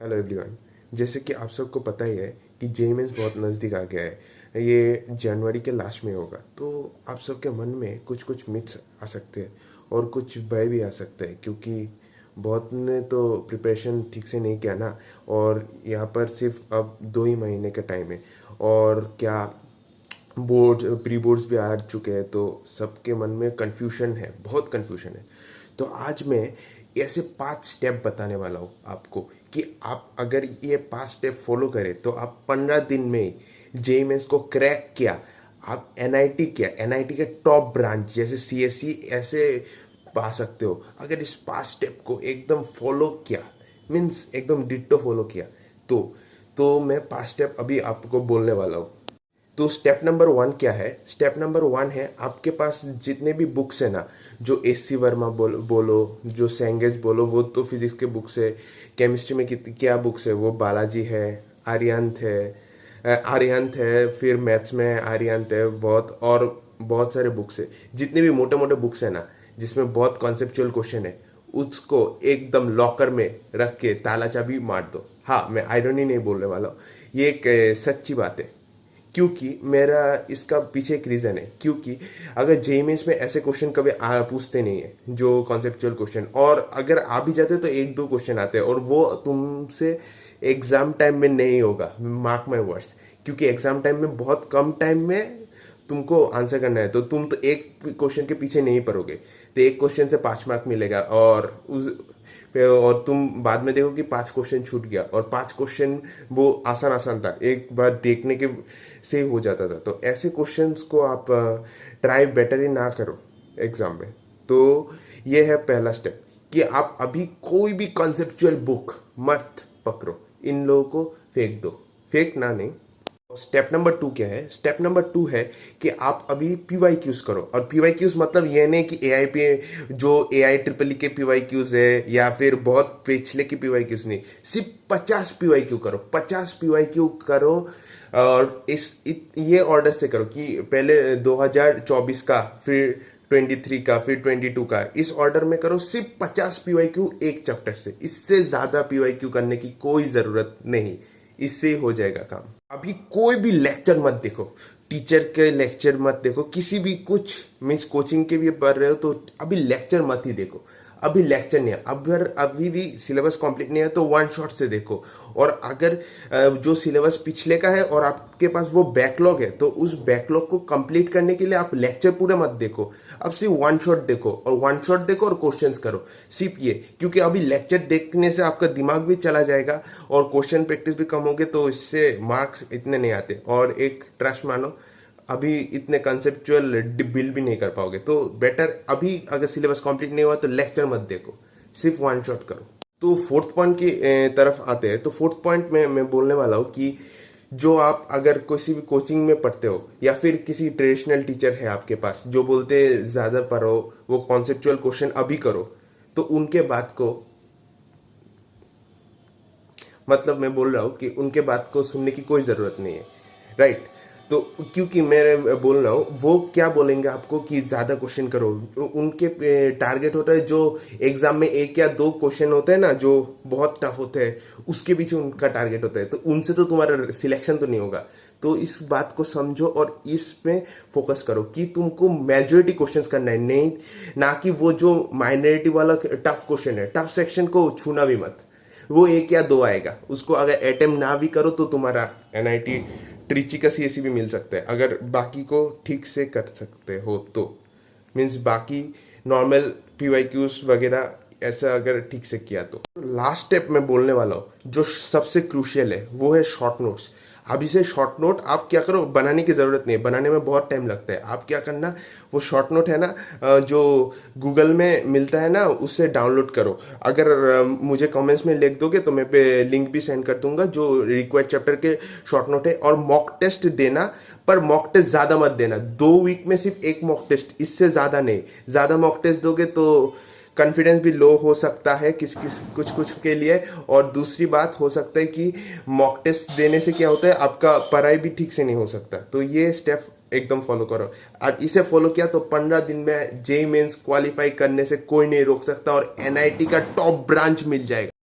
Hello everyone. जैसे कि आप सबको पता ही है कि जेईई मेंस बहुत नज़दीक आ गया है। ये जनवरी के लास्ट में होगा, तो आप सबके मन में कुछ कुछ मिथ्स आ सकते हैं और कुछ भय भी आ सकते हैं, क्योंकि बहुत ने तो प्रिपरेशन ठीक से नहीं किया ना। और यहाँ पर सिर्फ अब 2 ही महीने का टाइम है और क्या बोर्ड प्री बोर्ड्स भी आ चुके हैं, तो सबके मन में कन्फ्यूजन है, बहुत कन्फ्यूजन है। तो आज मैं ऐसे 5 स्टेप बताने वाला हूँ आपको कि आप अगर ये 5 स्टेप फॉलो करें तो आप 15 दिन में जेईई मेंस को क्रैक किया, आप एनआईटी किया, एनआईटी के टॉप ब्रांच जैसे सीएससी ऐसे पा सकते हो। अगर इस 5 स्टेप को एकदम फॉलो किया, मीन्स एकदम डिट्टो फॉलो किया, तो मैं 5 स्टेप अभी आपको बोलने वाला हूँ। तो स्टेप नंबर 1 क्या है? स्टेप नंबर 1 है, आपके पास जितने भी बुक्स है ना, जो एस सी वर्मा बोलो, जो सेंगेस बोलो, वो तो फिजिक्स के बुक्स है। केमिस्ट्री में कितनी क्या बुक्स है? वो बालाजी है, आर्यंत है, फिर मैथ्स में आर्यंत है, बहुत और बहुत सारे बुक्स है। जितने भी मोटे मोटे बुक्स है ना, जिसमें बहुत कॉन्सेप्चुअल क्वेश्चन है, उसको एकदम लॉकर में रख के ताला चाबी मार दो। हाँ, मैं आयरनी नहीं बोलने वाला हूँ, ये एक सच्ची बात है। क्योंकि मेरा इसका पीछे एक रीज़न है, क्योंकि अगर जेईई मेंस में ऐसे क्वेश्चन कभी पूछते नहीं है जो कॉन्सेप्चुअल क्वेश्चन, और अगर आ भी जाते तो 1-2 क्वेश्चन आते हैं और वो तुमसे एग्जाम टाइम में नहीं होगा, मार्क माई वर्ड्स। क्योंकि एग्जाम टाइम में बहुत कम टाइम में तुमको आंसर करना है, तो तुम तो एक क्वेश्चन के पीछे नहीं पड़ोगे, तो एक क्वेश्चन से 5 मार्क मिलेगा और तुम बाद में देखो कि 5 क्वेश्चन छूट गया और 5 क्वेश्चन वो आसान आसान था, एक बार देखने के से हो जाता था। तो ऐसे क्वेश्चंस को आप ट्राई बेटर ही ना करो एग्जाम में। तो ये है पहला स्टेप कि आप अभी कोई भी कॉन्सेप्चुअल बुक मत पकड़ो, इन लोगों को फेंक दो। फेंक ना नहीं। स्टेप नंबर 2 क्या है? स्टेप नंबर 2 है कि आप अभी पीवाईक्यूज करो। और पीवाईक्यूज मतलब ये नहीं कि एआई पे जो एआई ट्रिपल के पीवाईक्यूज है या फिर बहुत पिछले की पीवाईक्यूज नहीं, सिर्फ 50 पीवाईक्यू करो, 50 पीवाईक्यू करो। और ये ऑर्डर से करो कि पहले 2024 का, फिर 23 का, फिर 22 का, इस ऑर्डर में करो। सिर्फ 50 पीवाईक्यू एक चैप्टर से, इससे ज्यादा पीवाईक्यू करने की कोई जरूरत नहीं, इससे हो जाएगा काम। अभी कोई भी लेक्चर मत देखो, टीचर के लेक्चर मत देखो, किसी भी कुछ मीन्स कोचिंग के भी पढ़ रहे हो तो अभी लेक्चर मत ही देखो। अभी लेक्चर नहीं है, अगर अभी भी सिलेबस कंप्लीट नहीं है तो वन शॉट से देखो। और अगर जो सिलेबस पिछले का है और आपके पास वो बैकलॉग है, तो उस बैकलॉग को कंप्लीट करने के लिए आप लेक्चर पूरे मत देखो, अब सिर्फ वन शॉट देखो, और वन शॉट देखो और क्वेश्चंस करो, सिर्फ ये। क्योंकि अभी लेक्चर देखने से आपका दिमाग भी चला जाएगा और क्वेश्चन प्रैक्टिस भी कम होगी, तो इससे मार्क्स इतने नहीं आते। और एक ट्रस्ट मानो, अभी इतने कंसेप्चुअल बिल्ड भी नहीं कर पाओगे, तो बेटर अभी अगर सिलेबस कंप्लीट नहीं हुआ तो लेक्चर मत देखो, सिर्फ वन शॉट करो। तो फोर्थ पॉइंट की तरफ आते हैं। तो फोर्थ पॉइंट में मैं बोलने वाला हूँ कि जो आप अगर किसी भी कोचिंग में पढ़ते हो या फिर किसी ट्रेडिशनल टीचर है आपके पास जो बोलते हैं ज़्यादा पढ़ो, वो कॉन्सेप्चुअल क्वेश्चन अभी करो, तो उनके बात को, मतलब मैं बोल रहा हूँ कि उनके बात को सुनने की कोई ज़रूरत नहीं है, राइट? तो क्योंकि मैं बोल रहा हूँ, वो क्या बोलेंगे आपको कि ज़्यादा क्वेश्चन करो, उनके टारगेट होता है जो एग्जाम में 1 या 2 क्वेश्चन होते हैं ना, जो बहुत टफ होते हैं, उसके पीछे उनका टारगेट होता है, तो उनसे तो तुम्हारा सिलेक्शन तो नहीं होगा। तो इस बात को समझो और इसमें फोकस करो कि तुमको मेजॉरिटी क्वेश्चंस करना है, नहीं ना कि वो जो माइनॉरिटी वाला टफ क्वेश्चन है, टफ सेक्शन को छूना भी मत। वो 1 या 2 आएगा, उसको अगर अटेम्प्ट ना भी करो तो तुम्हारा एनआईटी ट्रिची का सीएससी भी मिल सकता है, अगर बाकी को ठीक से कर सकते हो तो। मीन्स बाकी नॉर्मल पीवाईक्यूज वगैरह ऐसा अगर ठीक से किया तो। लास्ट स्टेप मैं बोलने वाला हूँ जो सबसे क्रूशियल है, वो है शॉर्ट नोट्स। अभी से शॉर्ट नोट आप क्या करो, बनाने की ज़रूरत नहीं है, बनाने में बहुत टाइम लगता है। आप क्या करना, वो शॉर्ट नोट है ना, जो गूगल में मिलता है ना, उससे डाउनलोड करो। अगर मुझे कमेंट्स में लिख दोगे तो मैं पे लिंक भी सेंड कर दूंगा, जो रिक्वायर्ड चैप्टर के शॉर्ट नोट है। और मॉक टेस्ट देना, पर मॉक टेस्ट ज़्यादा मत देना, 2 वीक में सिर्फ एक मॉक टेस्ट, इससे ज़्यादा नहीं। ज़्यादा मॉक टेस्ट दोगे तो कॉन्फिडेंस भी लो हो सकता है किस किस कुछ कुछ के लिए। और दूसरी बात हो सकता है कि मॉक टेस्ट देने से क्या होता है, आपका पढ़ाई भी ठीक से नहीं हो सकता। तो ये स्टेप एकदम फॉलो करो, और इसे फॉलो किया तो 15 दिन में जेईई मेंस क्वालिफाई करने से कोई नहीं रोक सकता और एनआईटी का टॉप ब्रांच मिल जाएगा।